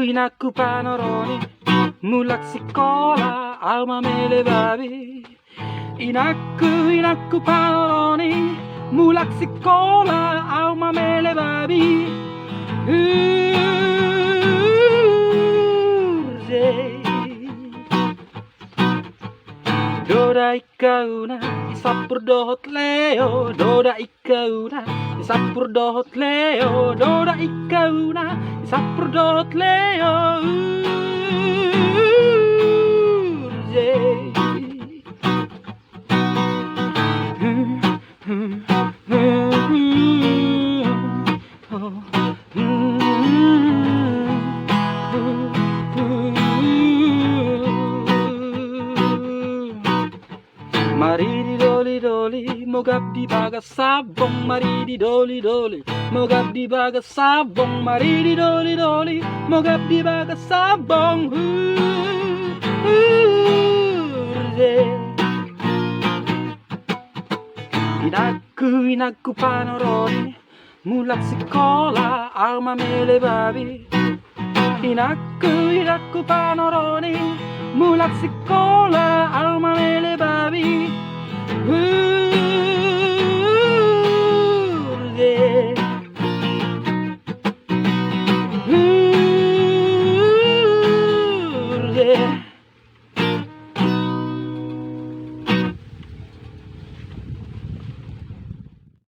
Inaku panoroni, mulak Sikkola, au Mamele Babi. Inaku panoroni, mulak Sikkola, au Mamele Babi. Doda ikaw na, isa purdohot leo. Doda ikaw na, isa purdohot leo. Doda ikaw na, isa purdohot leo. Maridi doli doli, mogab di baga sabong. Maridi doli doli, mogab di baga sabong. Maridi doli doli, mogab di baga sabong. Inaku panoroni, mulak Sikkola, au Mamele Babi. Inaku panoroni, mulak Sikkola, au Mamele Babi.